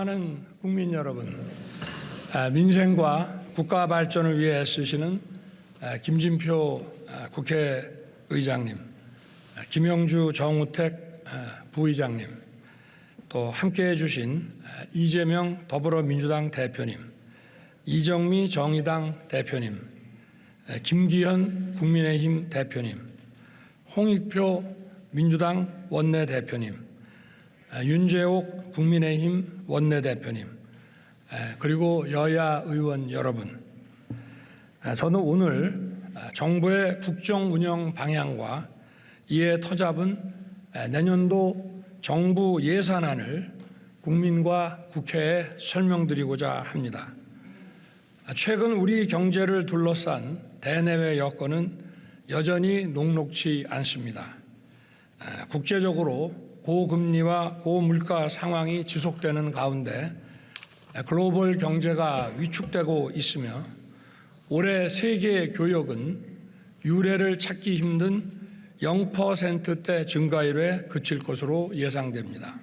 사랑하는 국민 여러분, 민생과 국가 발전을 위해 애쓰시는 김진표 국회의장님, 김영주 정우택 부의장님, 또 함께해 주신 이재명 더불어민주당 대표님, 이정미 정의당 대표님, 김기현 국민의힘 대표님, 홍익표 민주당 원내대표님, 윤재옥 국민의힘 원내대표님, 그리고 여야 의원 여러분, 저는 오늘 정부의 국정 운영 방향과 이에 터잡은 내년도 정부 예산안을 국민과 국회에 설명드리고자 합니다. 최근 우리 경제를 둘러싼 대내외 여건은 여전히 녹록지 않습니다. 국제적으로 고금리와 고물가 상황이 지속되는 가운데 글로벌 경제가 위축되고 있으며 올해 세계 교역은 유례를 찾기 힘든 0%대 증가율에 그칠 것으로 예상됩니다.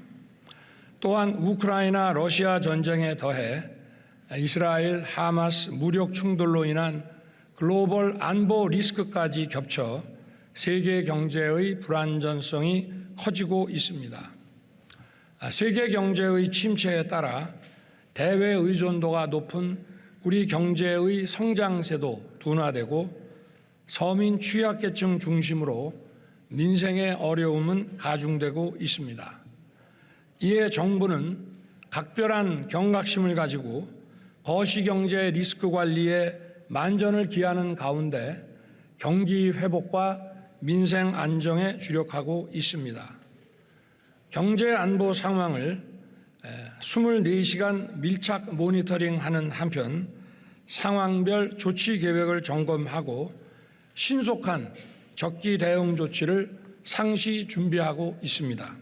또한 우크라이나 러시아 전쟁에 더해 이스라엘 하마스 무력 충돌로 인한 글로벌 안보 리스크까지 겹쳐 세계 경제의 불안전성이 커지고 있습니다. 세계 경제의 침체에 따라 대외 의존도가 높은 우리 경제의 성장세도 둔화되고 서민 취약계층 중심으로 민생의 어려움은 가중되고 있습니다. 이에 정부는 각별한 경각심을 가지고 거시경제 리스크 관리에 만전을 기하는 가운데 경기 회복과 민생 안정에 주력하고 있습니다. 경제 안보 상황을 24시간 밀착 모니터링하는 한편 상황별 조치 계획을 점검하고 신속한 적기 대응 조치를 상시 준비하고 있습니다.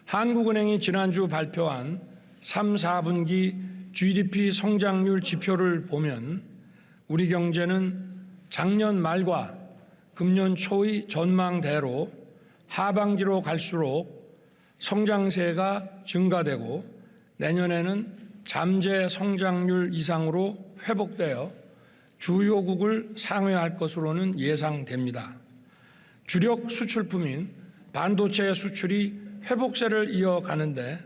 한국은행이 지난주 발표한 3, 4분기 GDP 성장률 지표를 보면 우리 경제는 작년 말과 금년 초의 전망대로 하반기로 갈수록 성장세가 증가되고 내년에는 잠재 성장률 이상으로 회복되어 주요국을 상회할 것으로는 예상됩니다. 주력 수출품인 반도체 수출이 회복세를 이어가는데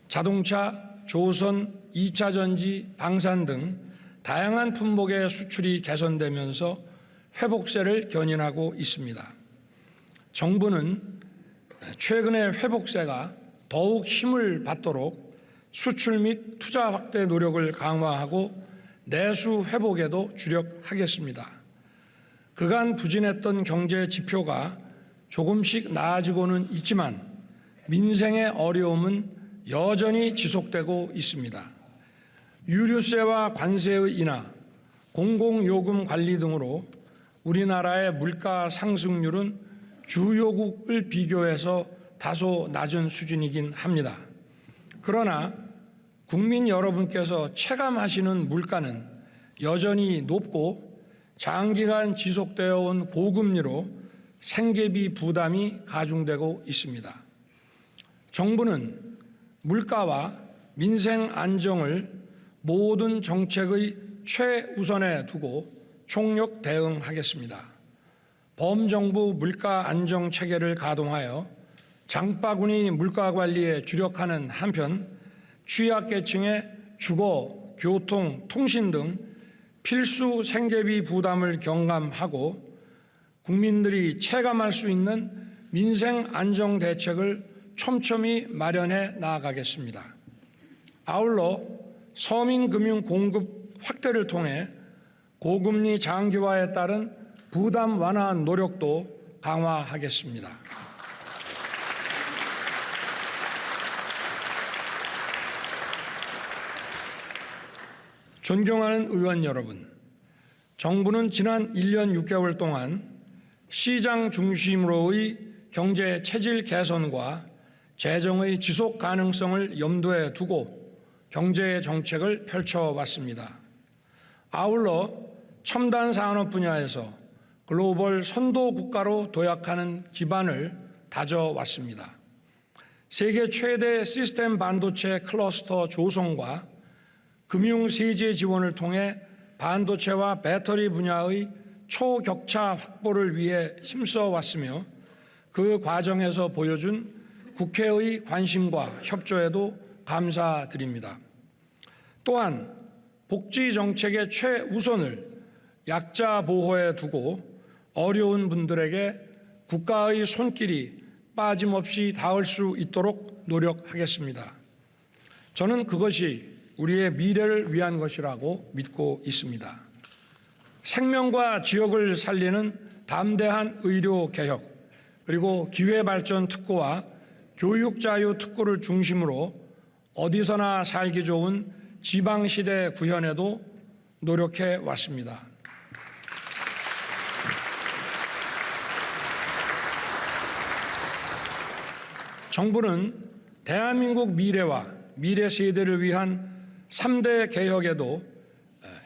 자동차, 조선, 2차 전지, 방산 등 다양한 품목의 수출이 개선되면서 회복세를 견인하고 있습니다. 정부는 최근의 회복세가 더욱 힘을 받도록 수출 및 투자 확대 노력을 강화하고 내수 회복에도 주력하겠습니다. 그간 부진했던 경제 지표가 조금씩 나아지고는 있지만 민생의 어려움은 여전히 지속되고 있습니다. 유류세와 관세의 인하, 공공요금 관리 등으로 우리나라의 물가 상승률은 주요국을 비교해서 다소 낮은 수준이긴 합니다. 그러나 국민 여러분께서 체감하시는 물가는 여전히 높고 장기간 지속되어 온 고금리로 생계비 부담이 가중되고 있습니다. 정부는 물가와 민생 안정을 모든 정책의 최우선에 두고 총력 대응하겠습니다. 범정부 물가 안정 체계를 가동하여 장바구니 물가 관리에 주력하는 한편 취약계층의 주거, 교통, 통신 등 필수 생계비 부담을 경감하고 국민들이 체감할 수 있는 민생 안정 대책을 촘촘히 마련해 나아가겠습니다. 아울러 서민 금융 공급 확대를 통해 고금리 장기화에 따른 부담 완화 노력도 강화하겠습니다. 존경하는 의원 여러분, 정부는 지난 1년 6개월 동안 시장 중심으로의 경제 체질 개선과 재정의 지속 가능성을 염두에 두고 경제 정책을 펼쳐왔습니다. 아울러 첨단 산업 분야에서 글로벌 선도 국가로 도약하는 기반을 다져왔습니다. 세계 최대 시스템 반도체 클러스터 조성과 금융 세제 지원을 통해 반도체와 배터리 분야의 초격차 확보를 위해 힘써 왔으며 그 과정에서 보여준 국회의 관심과 협조에도 감사드립니다. 또한 복지 정책의 최우선을 약자 보호에 두고 어려운 분들에게 국가의 손길이 빠짐없이 닿을 수 있도록 노력하겠습니다. 저는 그것이 우리의 미래를 위한 것이라고 믿고 있습니다. 생명과 지역을 살리는 담대한 의료 개혁, 그리고 기회발전 특구와 교육자유 특구를 중심으로 어디서나 살기 좋은 지방시대 구현에도 노력해 왔습니다. 정부는 대한민국 미래와 미래 세대를 위한 3대 개혁에도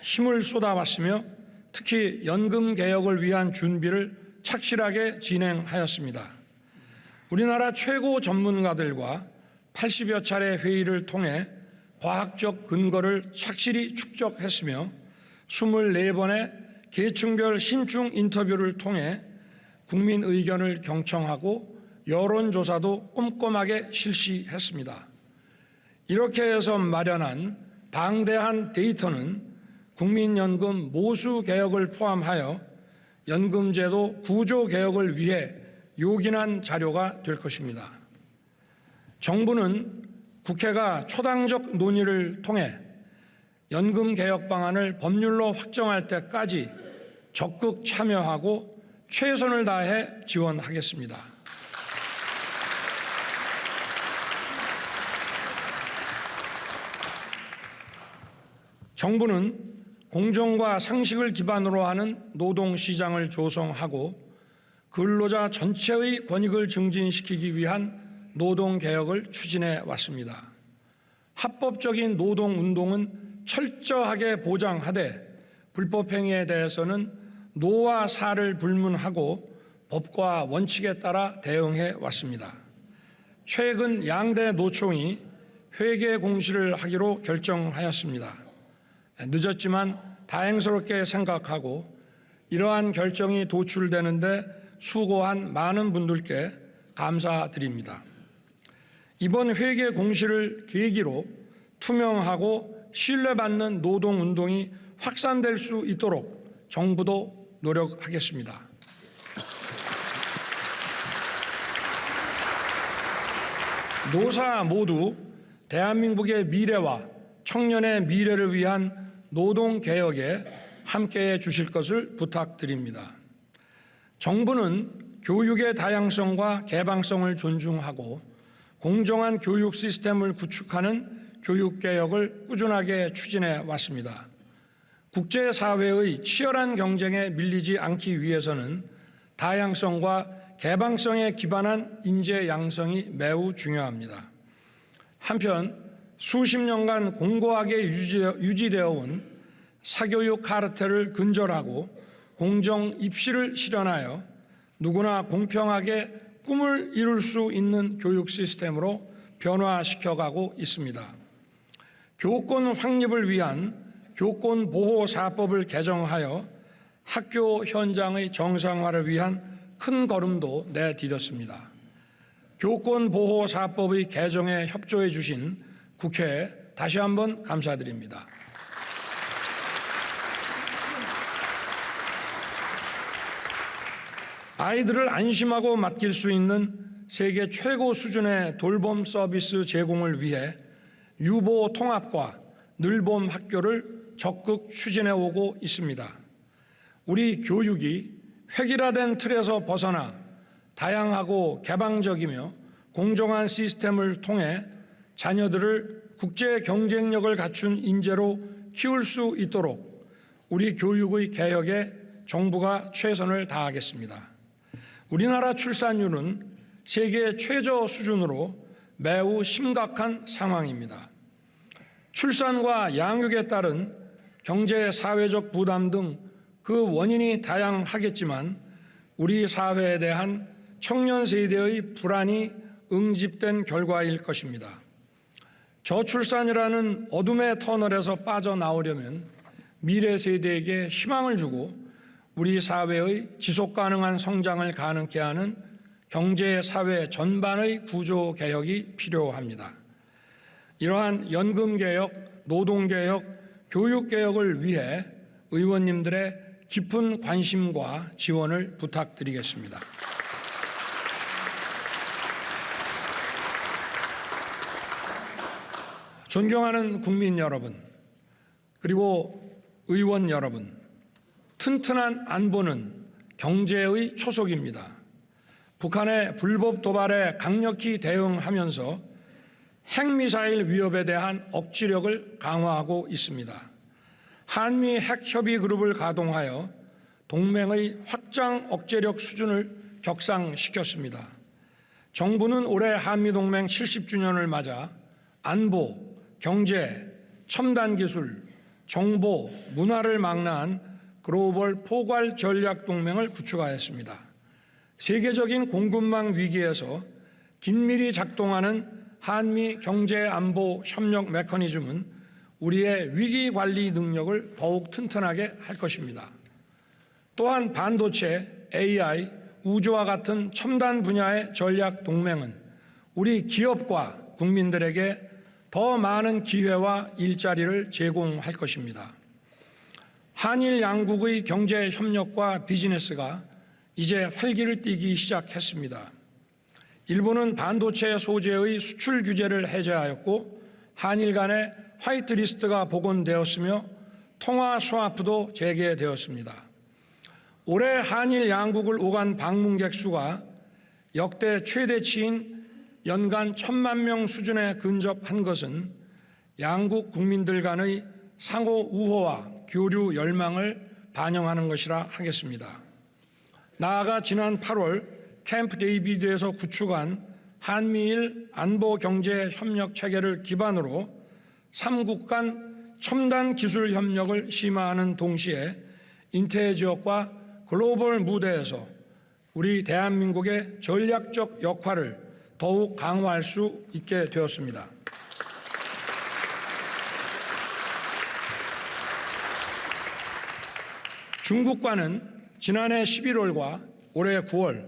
힘을 쏟아왔으며 특히 연금 개혁을 위한 준비를 착실하게 진행하였습니다. 우리나라 최고 전문가들과 80여 차례 회의를 통해 과학적 근거를 착실히 축적했으며 24번의 계층별 심층 인터뷰를 통해 국민 의견을 경청하고 여론조사도 꼼꼼하게 실시했습니다. 이렇게 해서 마련한 방대한 데이터는 국민연금 모수 개혁을 포함하여 연금제도 구조 개혁을 위해 요긴한 자료가 될 것입니다. 정부는 국회가 초당적 논의를 통해 연금 개혁 방안을 법률로 확정할 때까지 적극 참여하고 최선을 다해 지원하겠습니다. 정부는 공정과 상식을 기반으로 하는 노동시장을 조성하고 근로자 전체의 권익을 증진시키기 위한 노동개혁을 추진해 왔습니다. 합법적인 노동운동은 철저하게 보장하되 불법행위에 대해서는 노와 사를 불문하고 법과 원칙에 따라 대응해 왔습니다. 최근 양대 노총이 회계 공시를 하기로 결정하였습니다. 늦었지만 다행스럽게 생각하고 이러한 결정이 도출되는데 수고한 많은 분들께 감사드립니다. 이번 회계 공시를 계기로 투명하고 신뢰받는 노동운동이 확산될 수 있도록 정부도 노력하겠습니다. 노사 모두 대한민국의 미래와 청년의 미래를 위한 노동개혁에 함께해 주실 것을 부탁드립니다. 정부는 교육의 다양성과 개방성을 존중하고 공정한 교육 시스템을 구축하는 교육개혁을 꾸준하게 추진해 왔습니다. 국제사회의 치열한 경쟁에 밀리지 않기 위해서는 다양성과 개방성에 기반한 인재 양성이 매우 중요합니다. 한편 수십 년간 공고하게 유지되어 온 사교육 카르텔을 근절하고 공정 입시를 실현하여 누구나 공평하게 꿈을 이룰 수 있는 교육 시스템으로 변화시켜가고 있습니다. 교권 확립을 위한 교권보호사법을 개정하여 학교 현장의 정상화를 위한 큰 걸음도 내디뎠습니다. 교권보호사법의 개정에 협조해 주신 국회에 다시 한번 감사드립니다. 아이들을 안심하고 맡길 수 있는 세계 최고 수준의 돌봄 서비스 제공을 위해 유보 통합과 늘봄 학교를 적극 추진해 오고 있습니다. 우리 교육이 획일화된 틀에서 벗어나 다양하고 개방적이며 공정한 시스템을 통해 자녀들을 국제 경쟁력을 갖춘 인재로 키울 수 있도록 우리 교육의 개혁에 정부가 최선을 다하겠습니다. 우리나라 출산율은 세계 최저 수준으로 매우 심각한 상황입니다. 출산과 양육에 따른 경제, 사회적 부담 등 그 원인이 다양하겠지만 우리 사회에 대한 청년 세대의 불안이 응집된 결과일 것입니다. 저출산이라는 어둠의 터널에서 빠져나오려면 미래 세대에게 희망을 주고 우리 사회의 지속가능한 성장을 가능케 하는 경제, 사회 전반의 구조 개혁이 필요합니다. 이러한 연금개혁, 노동개혁, 교육개혁을 위해 의원님들의 깊은 관심과 지원을 부탁드리겠습니다. 존경하는 국민 여러분, 그리고 의원 여러분, 튼튼한 안보는 경제의 초석입니다. 북한의 불법 도발에 강력히 대응하면서 핵미사일 위협에 대한 억지력을 강화하고 있습니다. 한미 핵협의 그룹을 가동하여 동맹의 확장 억제력 수준을 격상시켰습니다. 정부는 올해 한미동맹 70주년을 맞아 안보, 경제, 첨단 기술, 정보, 문화를 망라한 글로벌 포괄 전략 동맹을 구축하였습니다. 세계적인 공급망 위기에서 긴밀히 작동하는 한미 경제 안보 협력 메커니즘은 우리의 위기 관리 능력을 더욱 튼튼하게 할 것입니다. 또한 반도체, AI, 우주와 같은 첨단 분야의 전략 동맹은 우리 기업과 국민들에게 더 많은 기회와 일자리를 제공할 것입니다. 한일 양국의 경제 협력과 비즈니스가 이제 활기를 띠기 시작했습니다. 일본은 반도체 소재의 수출 규제를 해제하였고 한일 간의 화이트리스트가 복원되었으며 통화 스와프도 재개되었습니다. 올해 한일 양국을 오간 방문객 수가 역대 최대치인 연간 1,000만 명 수준에 근접한 것은 양국 국민들 간의 상호 우호와 교류 열망을 반영하는 것이라 하겠습니다. 나아가 지난 8월 캠프 데이비드에서 구축한 한미일 안보 경제 협력 체계를 기반으로 3국 간 첨단 기술 협력을 심화하는 동시에 인태 지역과 글로벌 무대에서 우리 대한민국의 전략적 역할을 더욱 강화할 수 있게 되었습니다. 중국과는 지난해 11월과 올해 9월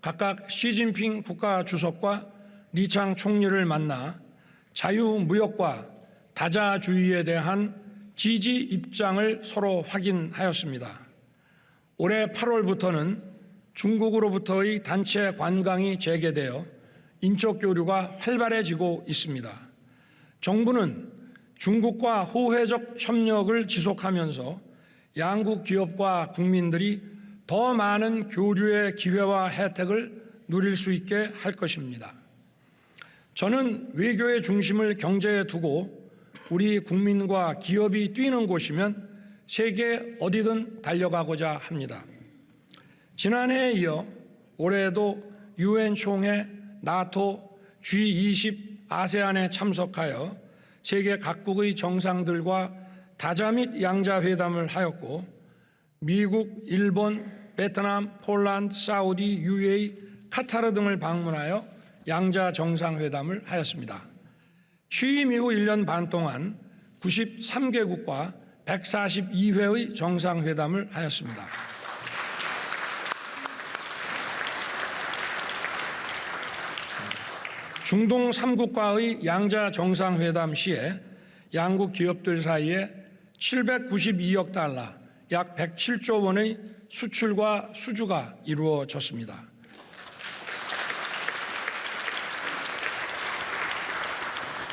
각각 시진핑 국가주석과 리창 총리를 만나 자유무역과 다자주의에 대한 지지 입장을 서로 확인하였습니다. 올해 8월부터는 중국으로부터의 단체 관광이 재개되어 인적 교류가 활발해지고 있습니다. 정부는 중국과 호혜적 협력을 지속하면서 양국 기업과 국민들이 더 많은 교류의 기회와 혜택을 누릴 수 있게 할 것입니다. 저는 외교의 중심을 경제에 두고 우리 국민과 기업이 뛰는 곳이면 세계 어디든 달려가고자 합니다. 지난해에 이어 올해에도 UN 총회, 나토, G20, 아세안에 참석하여 세계 각국의 정상들과 다자 및 양자 회담을 하였고 미국, 일본, 베트남, 폴란드, 사우디, UAE, 카타르 등을 방문하여 양자 정상회담을 하였습니다. 취임 이후 1년 반 동안 93개국과 142회의 정상회담을 하였습니다. 중동 3국과의 양자 정상회담 시에 양국 기업들 사이에 792억 달러, 약 107조 원의 수출과 수주가 이루어졌습니다.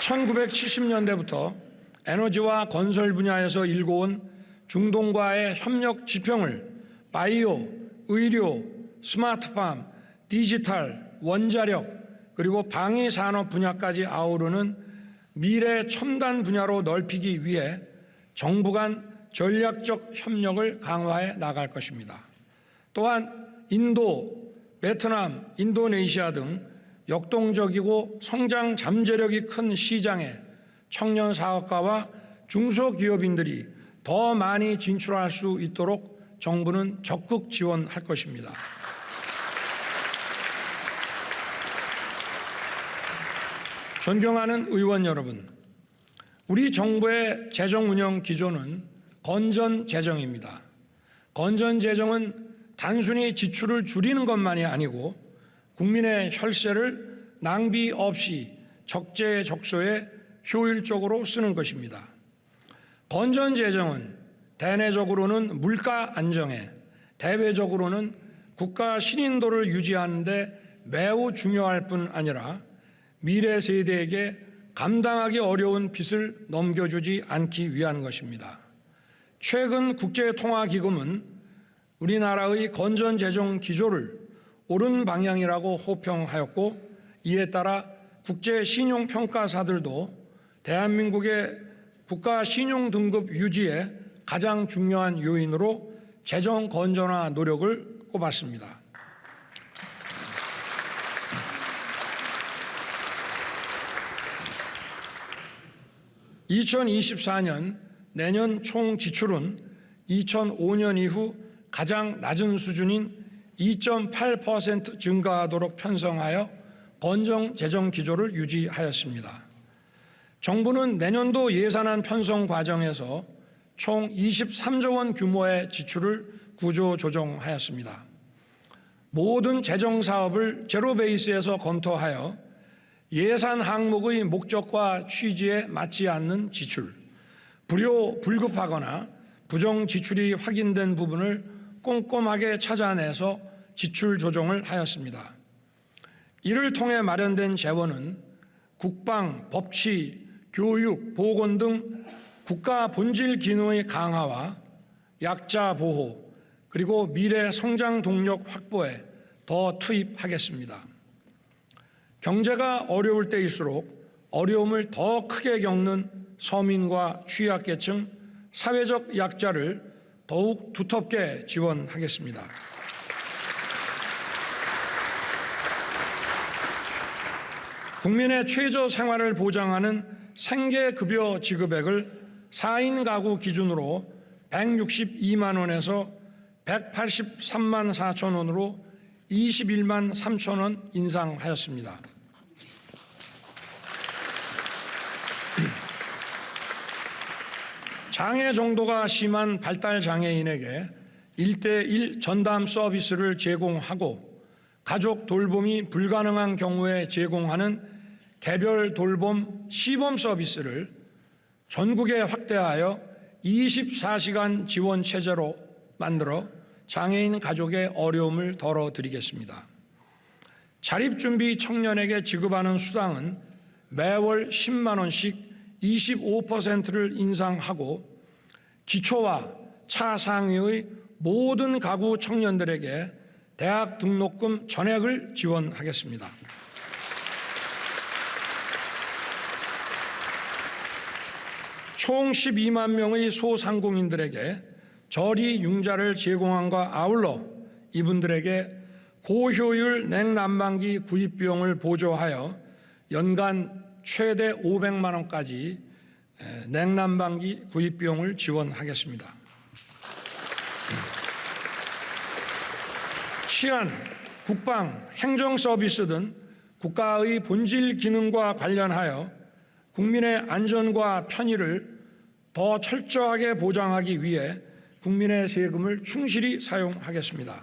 (1970년대부터) 에너지와 건설 분야에서 일궈온 중동과의 협력 지평을 바이오, 의료, 스마트팜, 디지털, 원자력 그리고 방위 산업 분야까지 아우르는 미래 첨단 분야로 넓히기 위해 정부 간 전략적 협력을 강화해 나갈 것입니다. 또한 인도, 베트남, 인도네시아 등 역동적이고 성장 잠재력이 큰 시장에 청년 사업가와 중소기업인들이 더 많이 진출할 수 있도록 정부는 적극 지원할 것입니다. 존경하는 의원 여러분, 우리 정부의 재정 운영 기조는 건전 재정입니다. 건전 재정은 단순히 지출을 줄이는 것만이 아니고 국민의 혈세를 낭비 없이 적재적소에 효율적으로 쓰는 것입니다. 건전 재정은 대내적으로는 물가 안정에, 대외적으로는 국가 신인도를 유지하는 데 매우 중요할 뿐 아니라 미래 세대에게 감당하기 어려운 빚을 넘겨주지 않기 위한 것입니다. 최근 국제통화기금은 우리나라의 건전재정 기조를 옳은 방향이라고 호평하였고, 이에 따라 국제신용평가사들도 대한민국의 국가 신용등급 유지에 가장 중요한 요인으로 재정 건전화 노력을 꼽았습니다. (2024년) 내년 총 지출은 2005년 이후 가장 낮은 수준인 2.8% 증가하도록 편성하여 건전 재정 기조를 유지하였습니다. 정부는 내년도 예산안 편성 과정에서 총 23조 원 규모의 지출을 구조 조정하였습니다. 모든 재정 사업을 제로 베이스에서 검토하여 예산 항목의 목적과 취지에 맞지 않는 지출, 불급하거나 부정 지출이 확인된 부분을 꼼꼼하게 찾아내서 지출 조정을 하였습니다. 이를 통해 마련된 재원은 국방, 법치, 교육, 보건 등 국가 본질 기능의 강화와 약자 보호, 그리고 미래 성장 동력 확보에 더 투입하겠습니다. 경제가 어려울 때일수록 어려움을 더 크게 겪는 서민과 취약계층, 사회적 약자를 더욱 두텁게 지원하겠습니다. 국민의 최저 생활을 보장하는 생계급여 지급액을 4인 가구 기준으로 162만 원에서 183만 4천 원으로 21만 3천 원 인상하였습니다. 장애 정도가 심한 발달 장애인에게 1:1 전담 서비스를 제공하고 가족 돌봄이 불가능한 경우에 제공하는 개별 돌봄 시범 서비스를 전국에 확대하여 24시간 지원 체제로 만들어 장애인 가족의 어려움을 덜어드리겠습니다. 자립준비 청년에게 지급하는 수당은 매월 10만 원씩 25%를 인상하고 기초와 차상위의 모든 가구 청년들에게 대학 등록금 전액을 지원하겠습니다. 총 12만 명의 소상공인들에게 저리 융자를 제공함과 아울러 이분들에게 고효율 냉난방기 구입 비용을 보조하여 연간 최대 500만 원까지 냉난방기 구입 비용을 지원하겠습니다. 치안, 국방, 행정 서비스 등 국가의 본질 기능과 관련하여 국민의 안전과 편의를 더 철저하게 보장하기 위해 국민의 세금을 충실히 사용하겠습니다.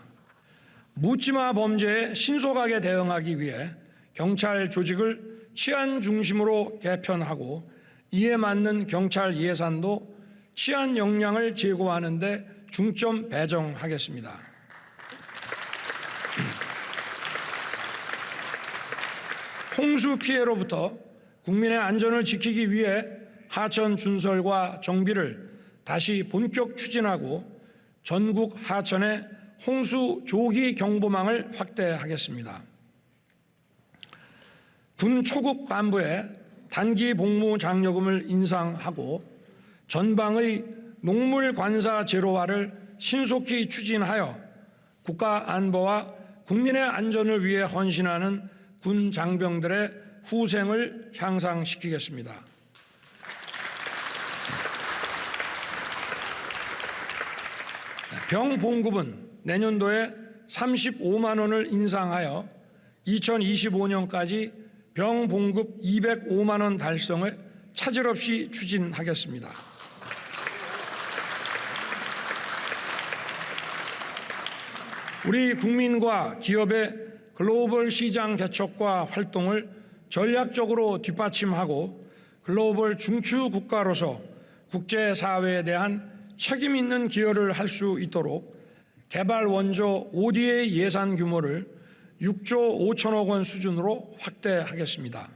묻지마 범죄에 신속하게 대응하기 위해 경찰 조직을 치안 중심으로 개편하고 이에 맞는 경찰 예산도 치안 역량을 제고하는 데 중점 배정하겠습니다. 홍수 피해로부터 국민의 안전을 지키기 위해 하천 준설과 정비를 다시 본격 추진하고 전국 하천에 홍수 조기 경보망을 확대하겠습니다. 군 초급 간부의 단기 복무 장려금을 인상하고 전방의 농물 관사 제로화를 신속히 추진하여 국가 안보와 국민의 안전을 위해 헌신하는 군 장병들의 후생을 향상시키겠습니다. 병 봉급은 내년도에 35만 원을 인상하여 2025년까지 병 봉급 205만 원 달성을 차질 없이 추진하겠습니다. 우리 국민과 기업의 글로벌 시장 개척과 활동을 전략적으로 뒷받침하고 글로벌 중추 국가로서 국제사회에 대한 책임 있는 기여를 할 수 있도록 개발 원조 ODA 예산 규모를 6조 5천억 원 수준으로 확대하겠습니다.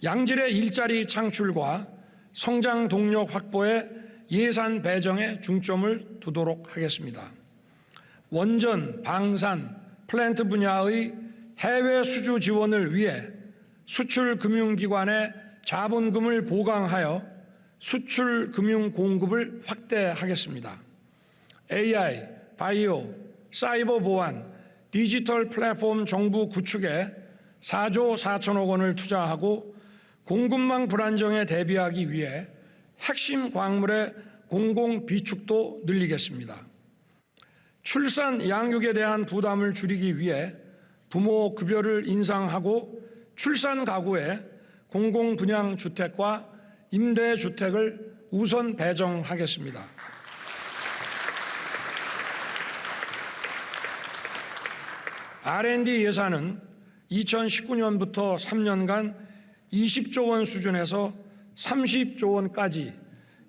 양질의 일자리 창출과 성장 동력 확보에 예산 배정에 중점을 두도록 하겠습니다. 원전, 방산, 플랜트 분야의 해외 수주 지원을 위해 수출금융기관의 자본금을 보강하여 수출금융 공급을 확대하겠습니다. AI, 바이오, 사이버 보안, 디지털 플랫폼 정부 구축에 4조 4천억 원을 투자하고 공급망 불안정에 대비하기 위해 핵심 광물의 공공 비축도 늘리겠습니다. 출산 양육에 대한 부담을 줄이기 위해 부모 급여를 인상하고 출산 가구에 공공 분양 주택과 임대 주택을 우선 배정하겠습니다. R&D 예산은 2019년부터 3년간 20조 원 수준에서 30조 원까지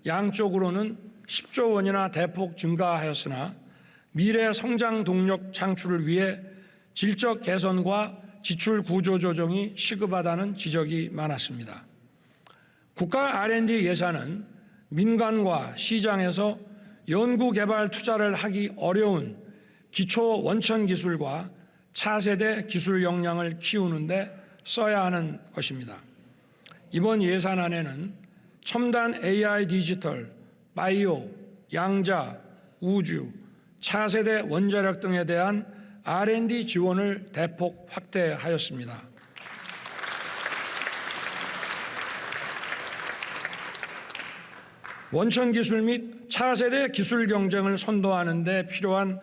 양쪽으로는 10조 원이나 대폭 증가하였으나 미래 성장 동력 창출을 위해 질적 개선과 지출 구조 조정이 시급하다는 지적이 많았습니다. 국가 R&D 예산은 민간과 시장에서 연구개발 투자를 하기 어려운 기초 원천 기술과 차세대 기술 역량을 키우는 데 써야 하는 것입니다. 이번 예산안에는 첨단 AI 디지털, 바이오, 양자, 우주, 차세대 원자력 등에 대한 R&D 지원을 대폭 확대하였습니다. 원천 기술 및 차세대 기술 경쟁을 선도하는 데 필요한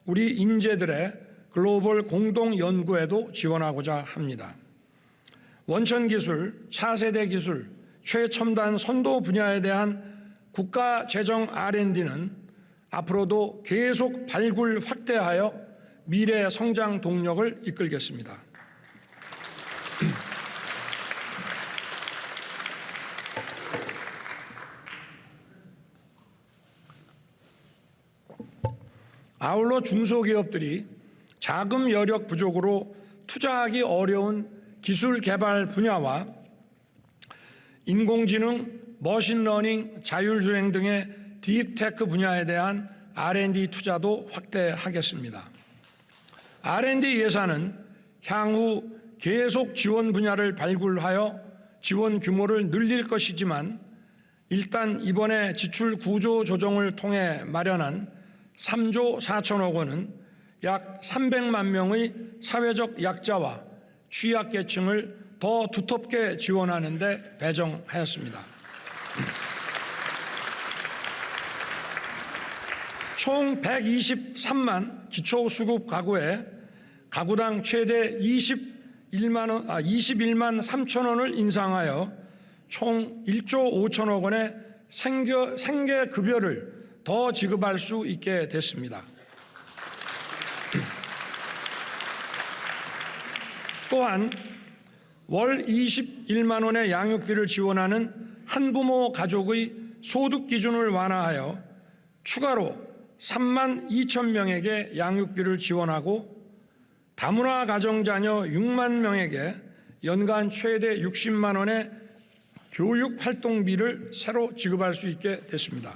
우리 인재들의 글로벌 공동 연구에도 지원하고자 합니다. 원천 기술, 차세대 기술, 최첨단 선도 분야에 대한 국가 재정 R&D는 앞으로도 계속 발굴 확대하여 미래 성장 동력을 이끌겠습니다. 아울러 중소기업들이 자금 여력 부족으로 투자하기 어려운 기술 개발 분야와 인공지능, 머신러닝, 자율주행 등의 딥테크 분야에 대한 R&D 투자도 확대하겠습니다. R&D 예산은 향후 계속 지원 분야를 발굴하여 지원 규모를 늘릴 것이지만 일단 이번에 지출 구조 조정을 통해 마련한 3조 4천억 원은 약 300만 명의 사회적 약자와 취약계층을 더 두텁게 지원하는 데 배정하였습니다. 총 123만 기초수급 가구에 가구당 최대 21만 3천 원을 인상하여 총 1조 5천억 원의 생계급여를 더 지급할 수 있게 됐습니다. 또한 월 21만 원의 양육비를 지원하는 한부모 가족의 소득 기준을 완화하여 추가로 3만 2천 명에게 양육비를 지원하고 다문화 가정자녀 6만 명에게 연간 최대 60만 원의 교육활동비를 새로 지급할 수 있게 됐습니다.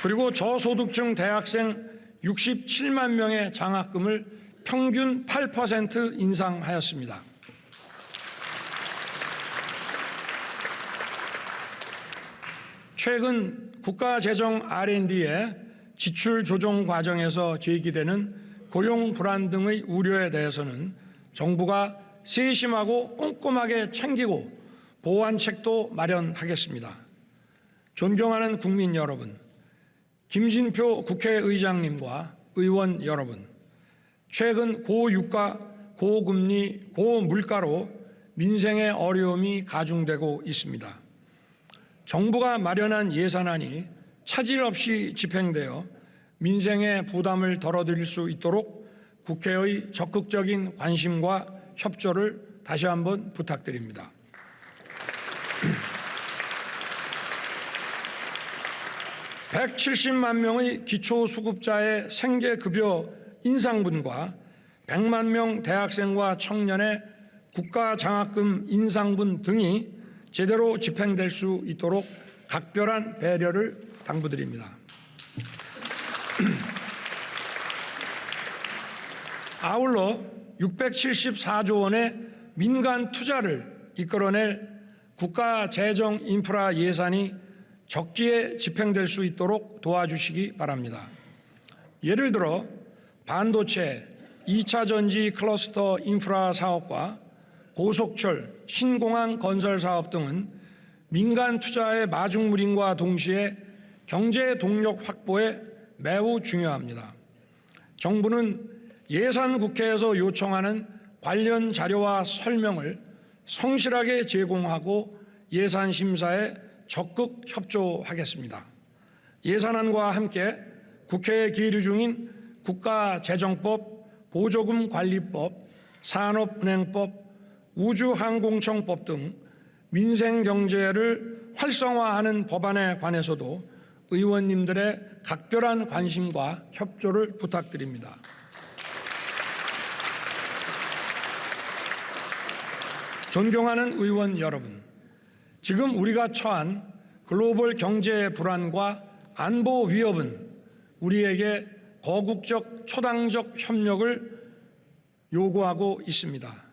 그리고 저소득층 대학생 67만 명의 장학금을 평균 8% 인상하였습니다. 최근 국가재정 R&D의 지출 조정 과정에서 제기되는 고용 불안 등의 우려에 대해서는 정부가 세심하고 꼼꼼하게 챙기고 보완책도 마련하겠습니다. 존경하는 국민 여러분, 김진표 국회의장님과 의원 여러분, 최근 고유가, 고금리, 고물가로 민생의 어려움이 가중되고 있습니다. 정부가 마련한 예산안이 차질 없이 집행되어 민생의 부담을 덜어드릴 수 있도록 국회의 적극적인 관심과 협조를 다시 한번 부탁드립니다. (170만) 명의 기초수급자의 생계급여 인상분과 100만 명 대학생과 청년의 국가장학금 인상분 등이 제대로 집행될 수 있도록 각별한 배려를 당부드립니다. 아울러 674조 원의 민간 투자를 이끌어낼 국가 재정 인프라 예산이 적기에 집행될 수 있도록 도와주시기 바랍니다. 예를 들어 반도체, 2차 전지 클러스터 인프라 사업과 고속철, 신공항 건설 사업 등은 민간 투자의 마중물인과 동시에 경제 동력 확보에 매우 중요합니다. 정부는 예산국회에서 요청하는 관련 자료와 설명을 성실하게 제공하고 예산 심사에 적극 협조하겠습니다. 예산안과 함께 국회에 계류 중인 국가재정법, 보조금관리법, 산업은행법, 우주항공청법 등 민생경제를 활성화하는 법안에 관해서도 의원님들의 각별한 관심과 협조를 부탁드립니다. 존경하는 의원 여러분, 지금 우리가 처한 글로벌 경제 불안과 안보 위협은 우리에게 거국적, 초당적 협력을 요구하고 있습니다.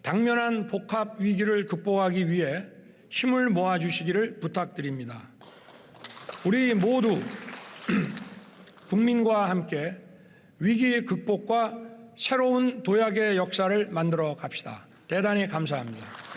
당면한 복합 위기를 극복하기 위해 힘을 모아주시기를 부탁드립니다. 우리 모두 국민과 함께 위기 극복과 새로운 도약의 역사를 만들어 갑시다. 대단히 감사합니다.